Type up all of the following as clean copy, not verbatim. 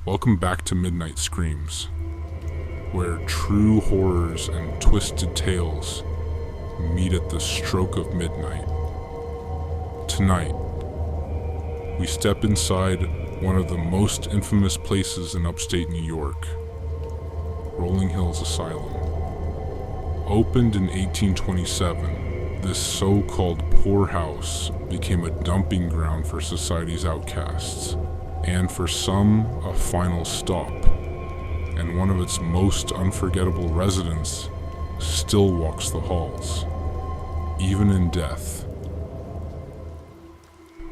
Welcome back to Midnight Screams, where true horrors and twisted tales meet at the stroke of midnight. Tonight, we step inside one of the most infamous places in upstate New York, Rolling Hills Asylum. Opened in 1827, this so-called poorhouse became a dumping ground for society's outcasts, and for some, a final stop, and one of its most unforgettable residents still walks the halls, even in death.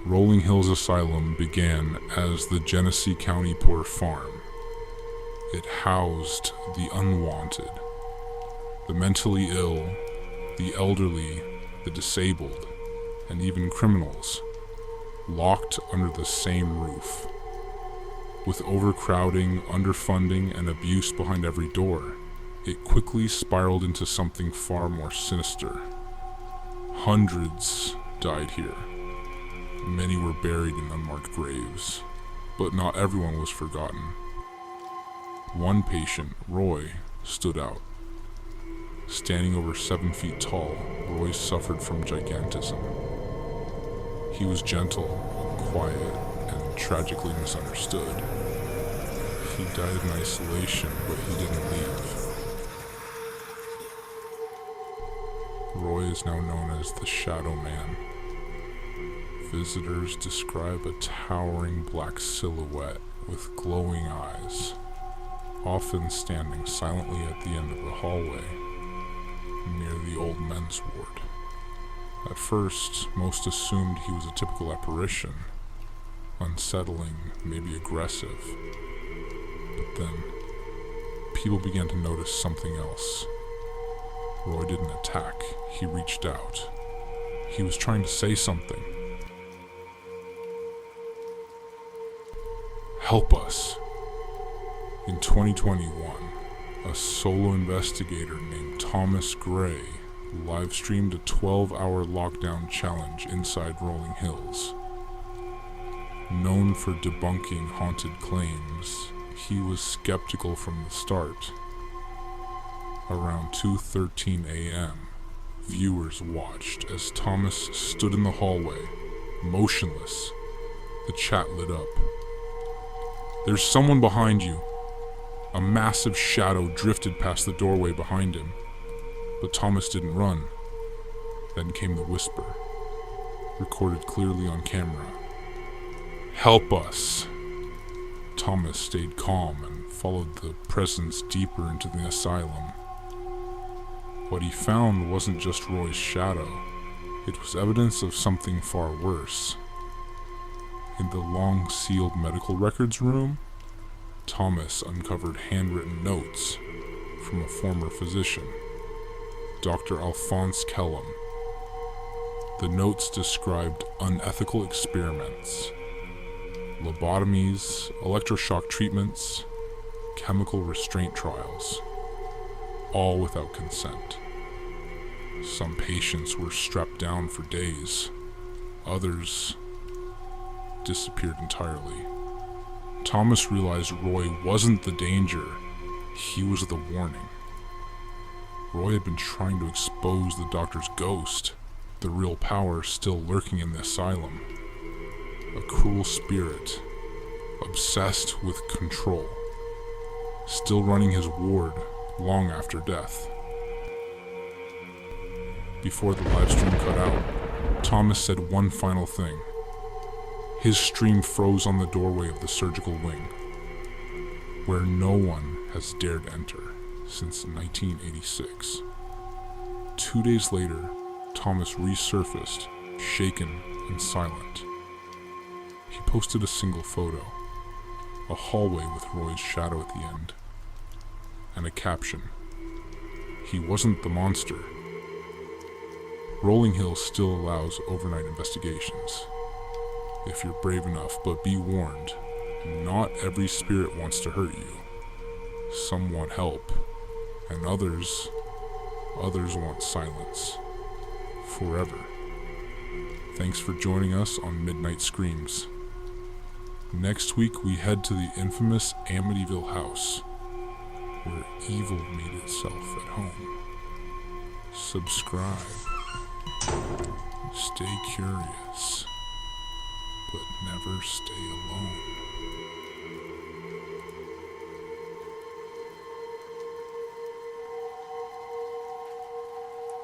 Rolling Hills Asylum began as the Genesee County Poor Farm. It housed the unwanted, the mentally ill, the elderly, the disabled, and even criminals, locked under the same roof. With overcrowding, underfunding, and abuse behind every door, it quickly spiraled into something far more sinister. Hundreds died here. Many were buried in unmarked graves, but not everyone was forgotten. One patient, Roy, stood out. Standing over 7 feet tall, Roy suffered from gigantism. He was gentle, quiet, and tragically misunderstood. He died in isolation, but he didn't leave. Roy is now known as the Shadow Man. Visitors describe a towering black silhouette with glowing eyes, often standing silently at the end of the hallway, near the old men's ward. At first, most assumed he was a typical apparition, unsettling, maybe aggressive. But then, people began to notice something else. Roy didn't attack, he reached out. He was trying to say something. Help us. In 2021, a solo investigator named Thomas Gray live-streamed a 12-hour lockdown challenge inside Rolling Hills. Known for debunking haunted claims, he was skeptical from the start. Around 2:13 a.m., viewers watched as Thomas stood in the hallway, motionless. The chat lit up. "There's someone behind you." A massive shadow drifted past the doorway behind him, but Thomas didn't run. Then came the whisper, recorded clearly on camera. "Help us." Thomas stayed calm and followed the presence deeper into the asylum. What he found wasn't just Roy's shadow, it was evidence of something far worse. In the long-sealed medical records room, Thomas uncovered handwritten notes from a former physician, Dr. Alphonse Kellum. The notes described unethical experiments, lobotomies, electroshock treatments, chemical restraint trials, all without consent. Some patients were strapped down for days, others disappeared entirely. Thomas realized Roy wasn't the danger, he was the warning. Roy had been trying to expose the doctor's ghost, the real power still lurking in the asylum. A cruel spirit, obsessed with control, still running his ward long after death. Before the livestream cut out, Thomas said one final thing. His stream froze on the doorway of the surgical wing, where no one has dared enter since 1986. 2 days later, Thomas resurfaced, shaken and silent. He posted a single photo, a hallway with Roy's shadow at the end, and a caption, "He wasn't the monster." Rolling Hills still allows overnight investigations, if you're brave enough, but be warned, not every spirit wants to hurt you. Some want help, and others want silence. Forever. Thanks for joining us on Midnight Screams. Next week, we head to the infamous Amityville house, where evil made itself at home. Subscribe. Stay curious, but never stay alone.